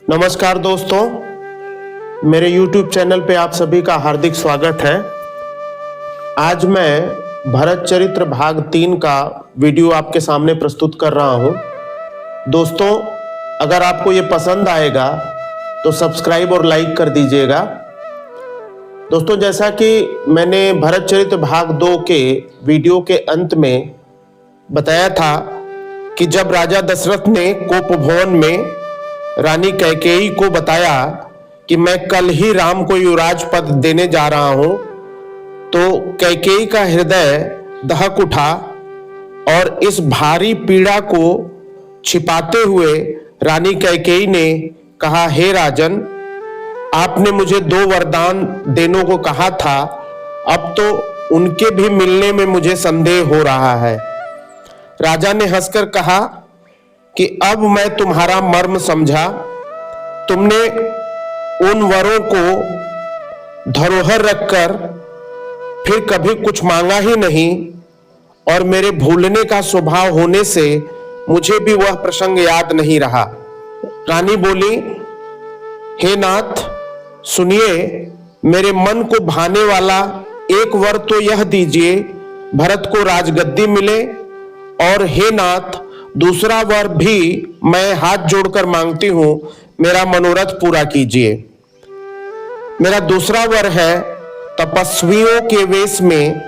नमस्कार दोस्तों, मेरे YouTube चैनल पे आप सभी का हार्दिक स्वागत है। आज मैं भरत चरित्र भाग 3 का वीडियो आपके सामने प्रस्तुत कर रहा हूं। दोस्तों, अगर आपको ये पसंद आएगा तो सब्सक्राइब और लाइक कर दीजिएगा। दोस्तों, जैसा कि मैंने भरत चरित्र भाग 2 के वीडियो के अंत में बताया था कि जब राजा दशरथ ने कोपभवन में रानी कैकेयी को बताया कि मैं कल ही राम को युवराज पद देने जा रहा हूं, तो कैकेयी का हृदय दहक उठा और इस भारी पीड़ा को छिपाते हुए रानी कैकेयी ने कहा, हे राजन, आपने मुझे 2 वरदान देने को कहा था, अब तो उनके भी मिलने में मुझे संदेह हो रहा है। राजा ने हंसकर कहा कि अब मैं तुम्हारा मर्म समझा। तुमने उन वरों को धरोहर रखकर फिर कभी कुछ मांगा ही नहीं, और मेरे भूलने का स्वभाव होने से मुझे भी वह प्रसंग याद नहीं रहा। रानी बोली, हे नाथ, सुनिए, मेरे मन को भाने वाला एक वर तो यह दीजिए, भरत को राजगद्दी मिले, और हे नाथ, दूसरा वर भी मैं हाथ जोड़कर मांगती हूं, मेरा मनोरथ पूरा कीजिए। मेरा दूसरा वर है, तपस्वियों के वेश में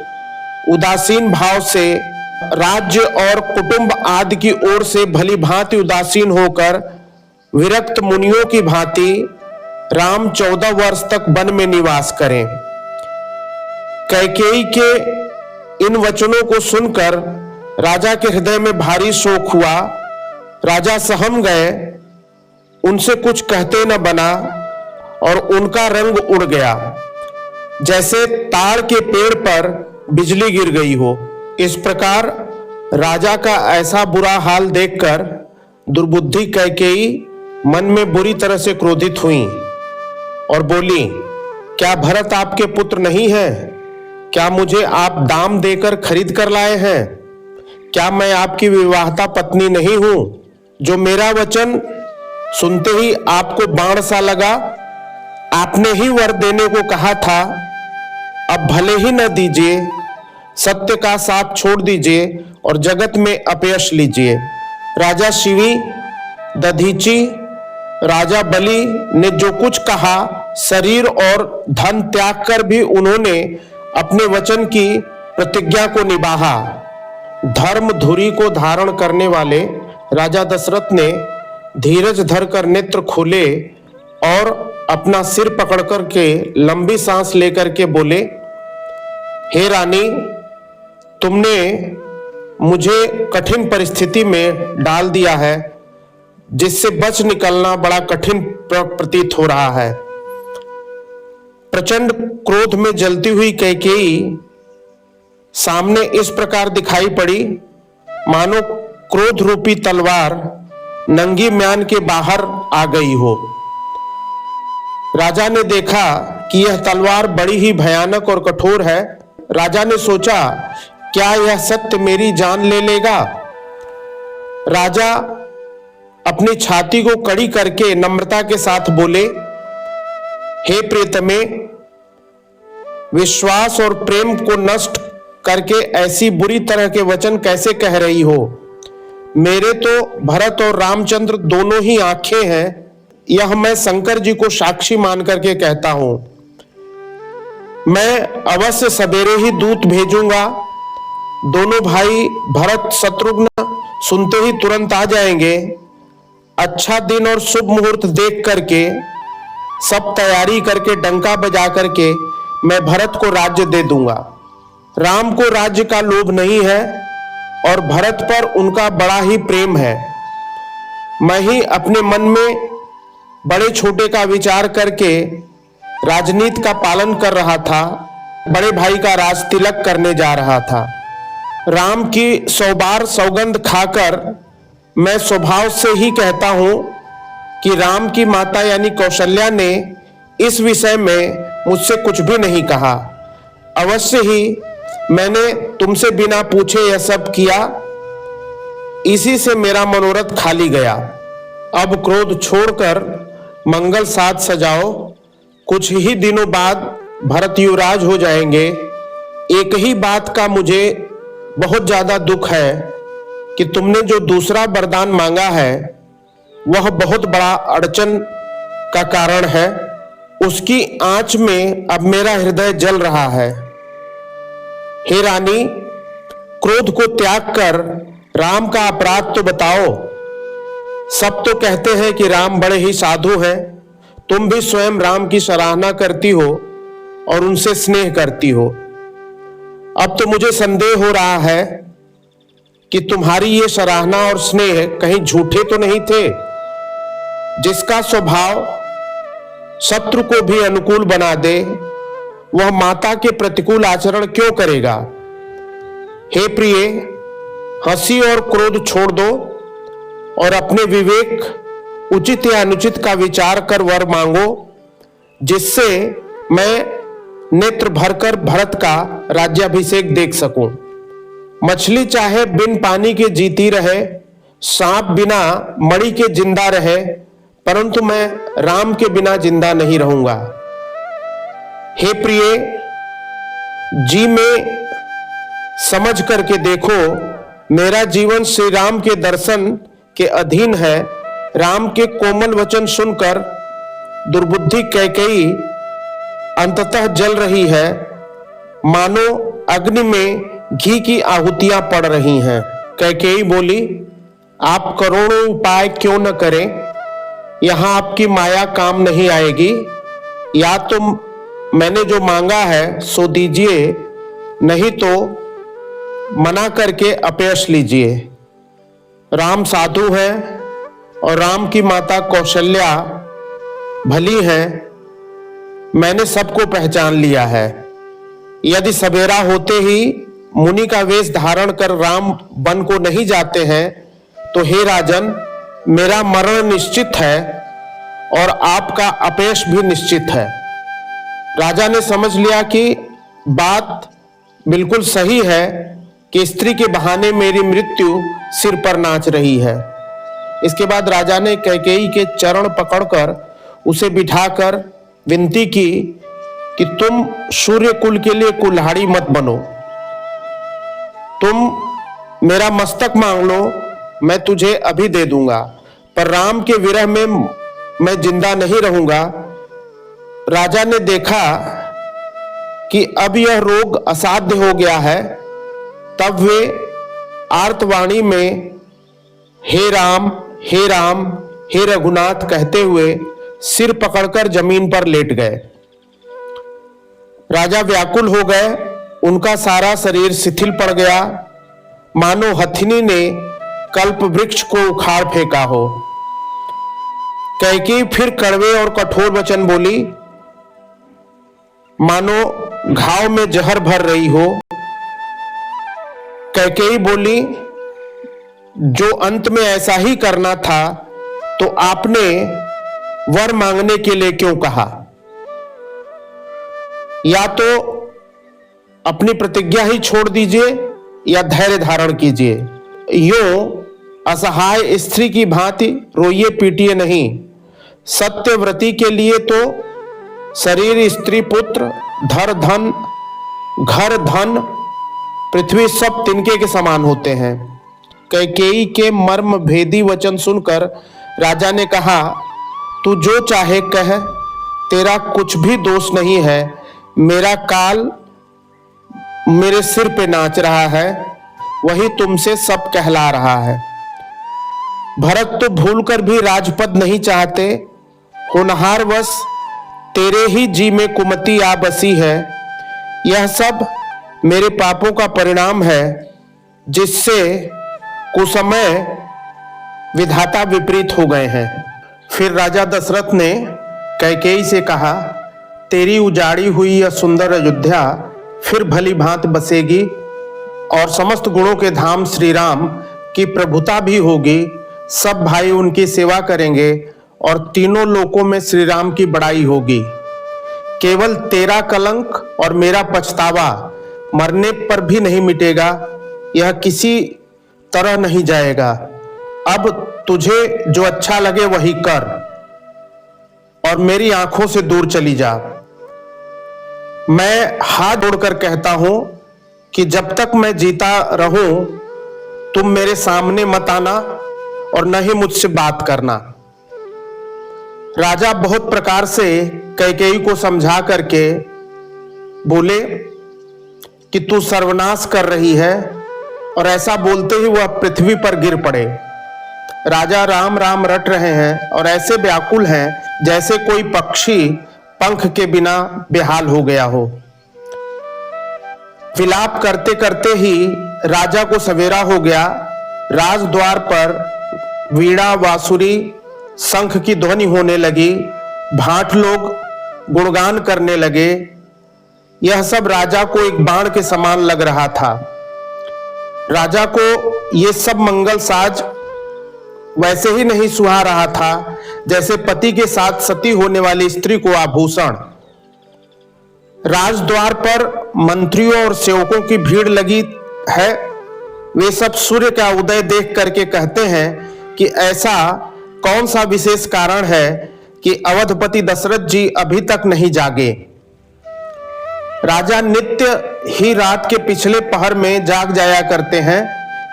उदासीन भाव से राज्य और कुटुंब आदि की ओर से भली भांति उदासीन होकर विरक्त मुनियों की भांति राम 14 वर्ष तक वन में निवास करें। कैकेयी के इन वचनों को सुनकर राजा के हृदय में भारी शोक हुआ। राजा सहम गए, उनसे कुछ कहते न बना, और उनका रंग उड़ गया, जैसे ताड़ के पेड़ पर बिजली गिर गई हो। इस प्रकार राजा का ऐसा बुरा हाल देखकर दुर्बुद्धि कैकेयी मन में बुरी तरह से क्रोधित हुई और बोली, क्या भरत आपके पुत्र नहीं है? क्या मुझे आप दाम देकर खरीद कर लाए हैं? क्या मैं आपकी विवाहता पत्नी नहीं हूं, जो मेरा वचन सुनते ही आपको बाण सा लगा? आपने ही वर देने को कहा था, अब भले ही न दीजिए, सत्य का साथ छोड़ दीजिए और जगत में अपयश लीजिए। राजा शिवी, दधीची, राजा बलि ने जो कुछ कहा, शरीर और धन त्याग कर भी उन्होंने अपने वचन की प्रतिज्ञा को निभाया। धर्म धुरी को धारण करने वाले राजा दशरथ ने धीरज धरकर नेत्र खोले और अपना सिर पकड़कर के लंबी सांस लेकर के बोले, हे रानी, तुमने मुझे कठिन परिस्थिति में डाल दिया है, जिससे बच निकलना बड़ा कठिन प्रतीत हो रहा है। प्रचंड क्रोध में जलती हुई कैकेयी सामने इस प्रकार दिखाई पड़ी, मानो क्रोध रूपी तलवार नंगी म्यान के बाहर आ गई हो। राजा ने देखा कि यह तलवार बड़ी ही भयानक और कठोर है। राजा ने सोचा, क्या यह सत्य मेरी जान ले लेगा? राजा अपनी छाती को कड़ी करके नम्रता के साथ बोले, हे प्रियतमे, विश्वास और प्रेम को नष्ट करके ऐसी बुरी तरह के वचन कैसे कह रही हो? मेरे तो भरत और रामचंद्र दोनों ही आंखें हैं, यह मैं शंकर जी को साक्षी मान करके कहता हूं। मैं अवश्य सवेरे ही दूत भेजूंगा। दोनों भाई भरत शत्रुघ्न सुनते ही तुरंत आ जाएंगे। अच्छा दिन और शुभ मुहूर्त देख करके सब तैयारी करके डंका बजा करके मैं भरत को राज्य दे दूंगा। राम को राज्य का लोभ नहीं है और भरत पर उनका बड़ा ही प्रेम है। मैं ही अपने मन में बड़े छोटे का विचार करके राजनीति का पालन कर रहा था, बड़े भाई का राज तिलक करने जा रहा था। राम की 100 बार सौगंध खाकर मैं स्वभाव से ही कहता हूं कि राम की माता यानी कौशल्या ने इस विषय में मुझसे कुछ भी नहीं कहा। अवश्य ही मैंने तुमसे बिना पूछे यह सब किया, इसी से मेरा मनोरथ खाली गया। अब क्रोध छोड़कर मंगल साज सजाओ, कुछ ही दिनों बाद भरत युवराज हो जाएंगे। एक ही बात का मुझे बहुत ज्यादा दुख है कि तुमने जो दूसरा वरदान मांगा है वह बहुत बड़ा अड़चन का कारण है। उसकी आंच में अब मेरा हृदय जल रहा है। हे रानी, क्रोध को त्याग कर राम का अपराध तो बताओ। सब तो कहते हैं कि राम बड़े ही साधु हैं। तुम भी स्वयं राम की सराहना करती हो और उनसे स्नेह करती हो। अब तो मुझे संदेह हो रहा है कि तुम्हारी ये सराहना और स्नेह कहीं झूठे तो नहीं थे। जिसका स्वभाव शत्रु को भी अनुकूल बना दे, वह माता के प्रतिकूल आचरण क्यों करेगा? हे प्रिय, हंसी और क्रोध छोड़ दो और अपने विवेक, उचित या अनुचित का विचार कर वर मांगो, जिससे मैं नेत्र भरकर भरत का राज्याभिषेक देख सकूं। मछली चाहे बिन पानी के जीती रहे, सांप बिना मणि के जिंदा रहे, परंतु मैं राम के बिना जिंदा नहीं रहूंगा। हे प्रिय, जी में समझ करके देखो, मेरा जीवन श्री राम के दर्शन के अधीन है। राम के कोमल वचन सुनकर दुर्बुद्धि कैकेयी अंततः जल रही है, मानो अग्नि में घी की आहुतियां पड़ रही हैं। कैकेयी बोली, आप करोड़ों उपाय क्यों न करें, यहां आपकी माया काम नहीं आएगी। या तो मैंने जो मांगा है सो दीजिए, नहीं तो मना करके अपयश लीजिए। राम साधु है और राम की माता कौशल्या भली है। मैंने सबको पहचान लिया है। यदि सवेरा होते ही मुनि का वेश धारण कर राम वन को नहीं जाते हैं तो हे राजन, मेरा मरण निश्चित है और आपका अपयश भी निश्चित है। राजा ने समझ लिया कि बात बिल्कुल सही है कि स्त्री के बहाने मेरी मृत्यु सिर पर नाच रही है। इसके बाद राजा ने कैकेयी के चरण पकड़कर उसे बिठाकर विनती की कि तुम सूर्य कुल के लिए कुल्हाड़ी मत बनो। तुम मेरा मस्तक मांग लो, मैं तुझे अभी दे दूंगा, पर राम के विरह में मैं जिंदा नहीं रहूंगा। राजा ने देखा कि अब यह रोग असाध्य हो गया है, तब वे आर्तवाणी में हे राम, हे राम, हे रघुनाथ कहते हुए सिर पकड़कर जमीन पर लेट गए। राजा व्याकुल हो गए, उनका सारा शरीर शिथिल पड़ गया, मानो हथिनी ने कल्प वृक्ष को उखाड़ फेंका हो। कैकेयी फिर कड़वे और कठोर वचन बोली, मानो घाव में जहर भर रही हो। कैकेयी बोली, जो अंत में ऐसा ही करना था तो आपने वर मांगने के लिए क्यों कहा? या तो अपनी प्रतिज्ञा ही छोड़ दीजिए या धैर्य धारण कीजिए। यूं असहाय स्त्री की भांति रोइए पीटिए नहीं। सत्यव्रती के लिए तो शरीर, स्त्री, पुत्र, धर, धन, घर, धन, पृथ्वी सब तिनके के समान होते हैं। कैकेयी के मर्म भेदी वचन सुनकर राजा ने कहा, तू जो चाहे कह, तेरा कुछ भी दोष नहीं है। मेरा काल मेरे सिर पे नाच रहा है, वही तुमसे सब कहला रहा है। भरत तो भूलकर भी राजपद नहीं चाहते, होनहारवश तेरे ही जी में कुमति आ बसी है। यह सब मेरे पापों का परिणाम है, जिससे कुसमय विधाता विपरीत हो गए हैं। फिर राजा दशरथ ने कैकेयी से कहा, तेरी उजाड़ी हुई यह सुंदर अयोध्या फिर भली भांत बसेगी और समस्त गुणों के धाम श्री राम की प्रभुता भी होगी। सब भाई उनकी सेवा करेंगे और तीनों लोकों में श्री राम की बड़ाई होगी। केवल तेरा कलंक और मेरा पछतावा मरने पर भी नहीं मिटेगा, यह किसी तरह नहीं जाएगा। अब तुझे जो अच्छा लगे वही कर। और मेरी आंखों से दूर चली जा। मैं हाथ जोड़कर कहता हूं कि जब तक मैं जीता रहूं तुम मेरे सामने मत आना और न ही मुझसे बात करना। राजा बहुत प्रकार से कैकेयी को समझा करके बोले कि तू सर्वनाश कर रही है, और ऐसा बोलते ही वह पृथ्वी पर गिर पड़े। राजा राम राम रट रहे हैं और ऐसे व्याकुल हैं जैसे कोई पक्षी पंख के बिना बेहाल हो गया हो। विलाप करते करते ही राजा को सवेरा हो गया। राजद्वार पर वीणा, बांसुरी, शंख की ध्वनि होने लगी। भाट लोग गुणगान करने लगे। यह सब राजा को एक बाण के समान लग रहा था। राजा को ये सब मंगल साज वैसे ही नहीं सुहा रहा था जैसे पति के साथ सती होने वाली स्त्री को आभूषण। राजद्वार पर मंत्रियों और सेवकों की भीड़ लगी है। वे सब सूर्य का उदय देख करके कहते हैं कि ऐसा कौन सा विशेष कारण है कि अवधपति दशरथ जी अभी तक नहीं जागे। राजा नित्य ही रात के पिछले पहर में जाग जाया करते हैं,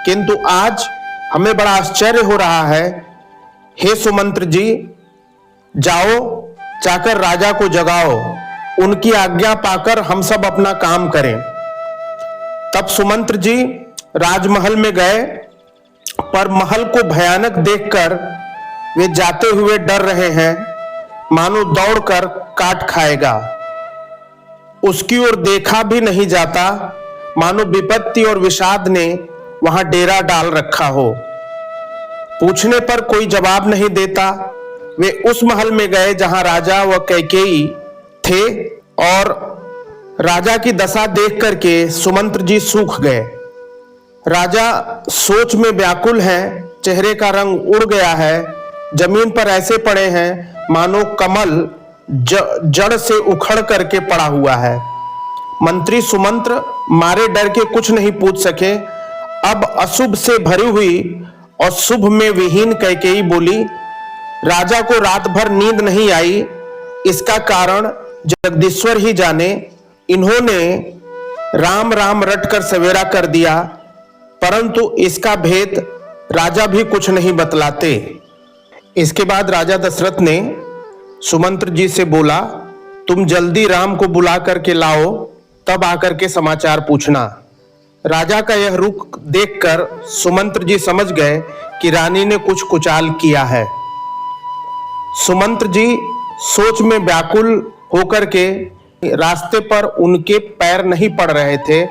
किंतु आज हमें बड़ा आश्चर्य हो रहा है। हे सुमंत्र जी, जाओ, जाकर राजा को जगाओ, उनकी आज्ञा पाकर हम सब अपना काम करें। तब सुमंत्र जी राजमहल में गए, पर महल को भयानक देखकर वे जाते हुए डर रहे हैं, मानो दौड़कर काट खाएगा। उसकी ओर देखा भी नहीं जाता, मानो विपत्ति और विषाद ने वहां डेरा डाल रखा हो। पूछने पर कोई जवाब नहीं देता। वे उस महल में गए जहां राजा व कैकेयी थे, और राजा की दशा देख करके सुमंत्र जी सूख गए। राजा सोच में व्याकुल हैं, चेहरे का रंग उड़ गया है, जमीन पर ऐसे पड़े हैं मानो कमल जड़ से उखड़ करके पड़ा हुआ है। मंत्री सुमंत्र मारे डर के कुछ नहीं पूछ सके। अब अशुभ से भरी हुई और शुभ में विहीन कैकेयी बोली, राजा को रात भर नींद नहीं आई, इसका कारण जगदीश्वर ही जाने। इन्होंने राम राम रटकर सवेरा कर दिया, परंतु इसका भेद राजा भी कुछ नहीं बतलाते। इसके बाद राजा दशरथ ने सुमंत्र जी से बोला, तुम जल्दी राम को बुला करके लाओ, तब आकर के समाचार पूछना। राजा का यह रुख देखकर सुमंत्र जी समझ गए कि रानी ने कुछ कुचाल किया है। सुमंत्र जी सोच में व्याकुल होकर के रास्ते पर उनके पैर नहीं पड़ रहे थे।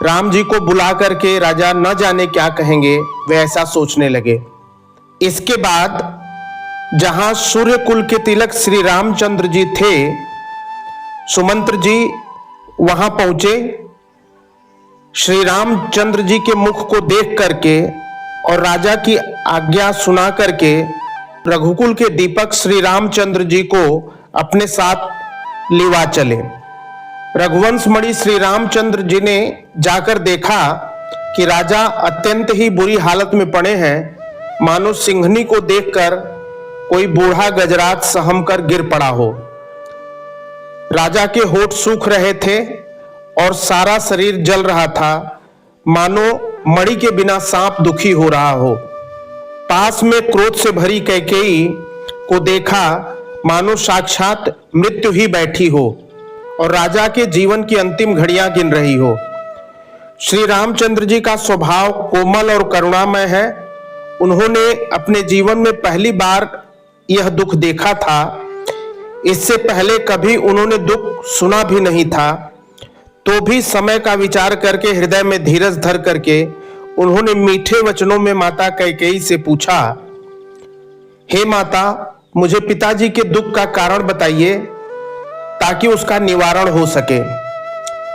राम जी को बुला करके राजा न जाने क्या कहेंगे, वे ऐसा सोचने लगे। इसके बाद जहां सूर्य कुल के तिलक श्री रामचंद्र जी थे, सुमंत्र जी वहां पहुंचे। श्री रामचंद्र जी के मुख को देख करके और राजा की आज्ञा सुना करके रघुकुल के दीपक श्री रामचंद्र जी को अपने साथ लिवा चले। रघुवंश मणि श्री रामचंद्र जी ने जाकर देखा कि राजा अत्यंत ही बुरी हालत में पड़े हैं, मानो सिंहनी को देखकर कोई बूढ़ा गजराज सहम कर गिर पड़ा हो। राजा के होठ सूख रहे थे और सारा शरीर जल रहा था, मानो मणि के बिना सांप दुखी हो रहा हो। पास में क्रोध से भरी कैकेयी को देखा, मानो साक्षात मृत्यु ही बैठी हो और राजा के जीवन की अंतिम घड़ियां गिन रही हो। श्री रामचंद्र जी का स्वभाव कोमल और करुणामय है। उन्होंने अपने जीवन में पहली बार यह दुख देखा था। इससे पहले कभी उन्होंने दुख सुना भी नहीं था। तो भी समय का विचार करके हृदय में धीरज धर करके उन्होंने मीठे वचनों में माता कैकेयी से पूछा, हे माता, मुझे पिताजी के दुख का कारण बताइए ताकि उसका निवारण हो सके।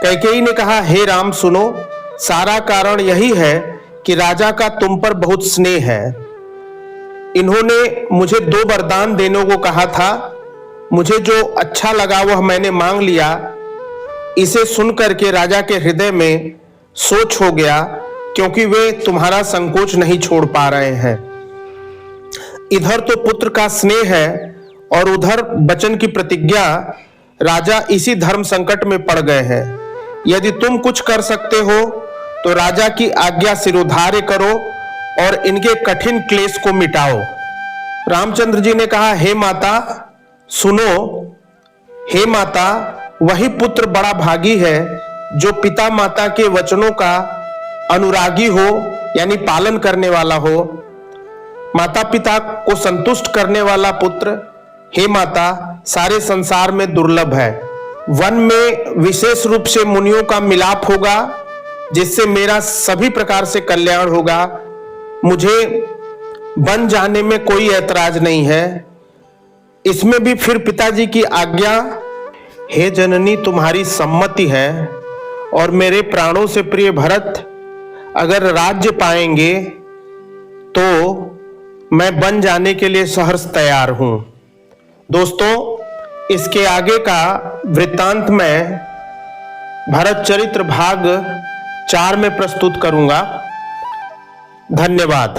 कैकेयी ने कहा, हे राम सुनो, सारा कारण यही है कि राजा का तुम पर बहुत स्नेह है। इन्होंने मुझे 2 वरदान देने को कहा था। मुझे जो अच्छा लगा वह मैंने मांग लिया। इसे सुन करके राजा के हृदय में सोच हो गया, क्योंकि वे तुम्हारा संकोच नहीं छोड़ पा रहे हैं। इधर तो पुत्र का स्नेह है, और उधर वचन की प्रतिज्ञा, राजा इसी धर्म संकट में पड़ गए हैं। यदि तुम कुछ कर सकते हो तो राजा की आज्ञा सिरोधार्य करो और इनके कठिन क्लेश को मिटाओ। रामचंद्र जी ने कहा, हे माता सुनो, हे माता, वही पुत्र बड़ा भागी है जो पिता माता के वचनों का अनुरागी हो, यानी पालन करने वाला हो। माता पिता को संतुष्ट करने वाला पुत्र, हे माता, सारे संसार में दुर्लभ है। वन में विशेष रूप से मुनियों का मिलाप होगा जिससे मेरा सभी प्रकार से कल्याण होगा। मुझे वन जाने में कोई ऐतराज नहीं है। इसमें भी फिर पिताजी की आज्ञा, हे जननी तुम्हारी सम्मति है और मेरे प्राणों से प्रिय भरत अगर राज्य पाएंगे तो मैं वन जाने के लिए सहर्ष तैयार हूं। दोस्तों, इसके आगे का वृत्तांत मैं भरत चरित्र भाग 4 में प्रस्तुत करूंगा। धन्यवाद।